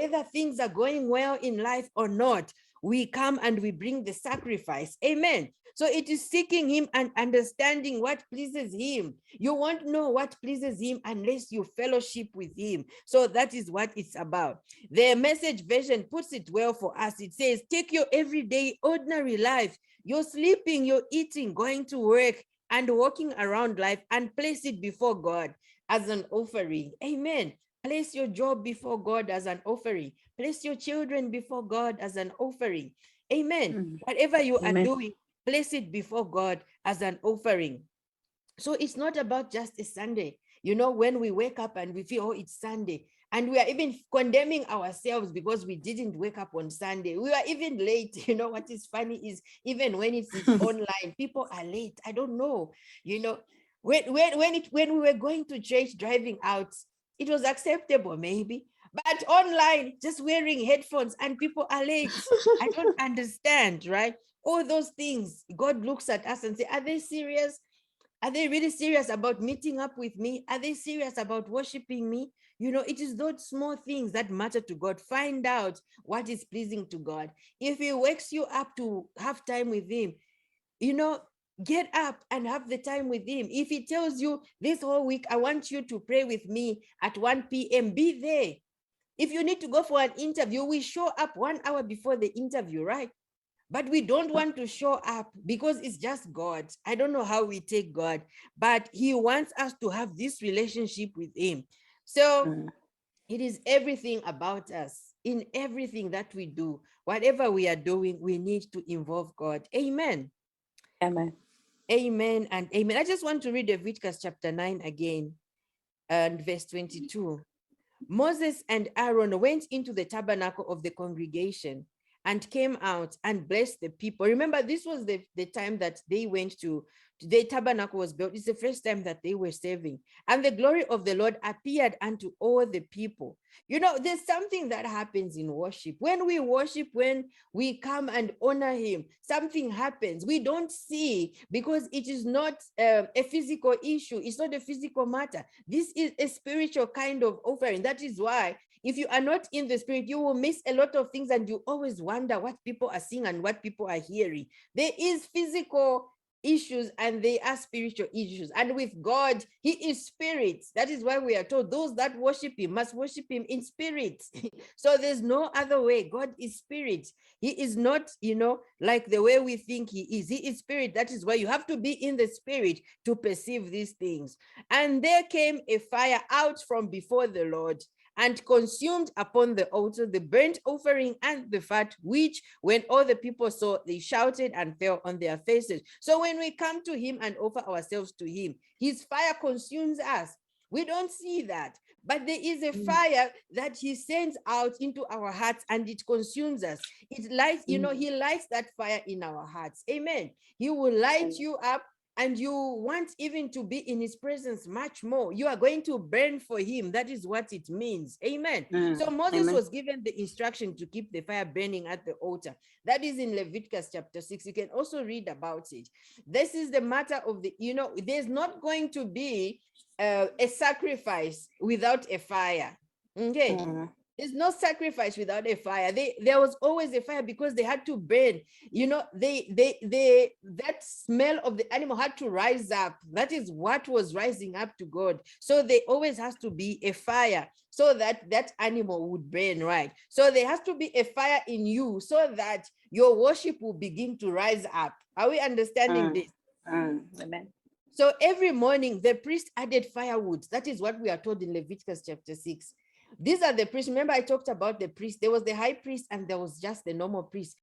whether things are going well in life or not, we come and we bring the sacrifice. Amen. So it is seeking him and understanding what pleases him. You won't know what pleases him unless you fellowship with him. So that is what it's about. The Message version puts it well for us. It says, take your everyday ordinary life. You're sleeping, you're eating, going to work, and walking around life, and place it before God as an offering. Amen. Place your job before God as an offering. Place your children before God as an offering. Amen. Whatever you are doing, place it before God as an offering. So it's not about just a Sunday. You know, when we wake up and we feel, oh, it's Sunday, and we are even condemning ourselves because we didn't wake up on Sunday. We are even late. You know, what is funny is even when it's online, people are late. I don't know. You know, when we were going to church driving out, it was acceptable maybe. But online, just wearing headphones and people are late. I don't understand, right? All those things, God looks at us and say, are they serious? Are they really serious about meeting up with me? Are they serious about worshiping me? You know, it is those small things that matter to God. Find out what is pleasing to God. If he wakes you up to have time with him, you know, get up and have the time with him. If he tells you this whole week, I want you to pray with me at 1 p.m., be there. If you need to go for an interview, we show up 1 hour before the interview, right? But we don't want to show up because it's just God. I don't know how we take God, but he wants us to have this relationship with him. So it is everything about us. In everything that we do, whatever we are doing, we need to involve God. Amen. Amen. Amen and amen. I just want to read Leviticus chapter 9 again and verse 22. Moses and Aaron went into the tabernacle of the congregation and came out and blessed the people. Remember, this was the time that they went to, the tabernacle was built. It's the first time that they were serving. And the glory of the Lord appeared unto all the people. You know, there's something that happens in worship. When we worship, when we come and honor him, something happens. We don't see because it is not a physical issue. It's not a physical matter. This is a spiritual kind of offering. That is why if you are not in the spirit, you will miss a lot of things and you always wonder what people are seeing and what people are hearing. There is physical issues and they are spiritual issues. And with God, he is spirit. That is why we are told those that worship him must worship him in spirit. So there's no other way. God is spirit. He is not, you know, like the way we think he is. He is spirit. That is why you have to be in the spirit to perceive these things. And there came a fire out from before the Lord and consumed upon the altar the burnt offering and the fat, which when all the people saw, they shouted and fell on their faces. So when we come to him and offer ourselves to him, his fire consumes us. We don't see that, but there is a fire that he sends out into our hearts and it consumes us. It lights, you know, he lights that fire in our hearts. Amen. He will light you up and you want even to be in his presence much more. You are going to burn for him. That is what it means. Amen. So Moses was given the instruction to keep the fire burning at the altar. That is in Leviticus chapter 6. You can also read about it. This is the matter of the, you know, there's not going to be a sacrifice without a fire. Okay. There's no sacrifice without a fire. There was always a fire because they had to burn. You know, that smell of the animal had to rise up. That is what was rising up to God. So there always has to be a fire so that that animal would burn, right? So there has to be a fire in you so that your worship will begin to rise up. Are we understanding this? Amen. So every morning the priest added firewood. That is what we are told in Leviticus chapter 6. These are the priests. Remember, I talked about the priest. There was the high priest and there was just the normal priest.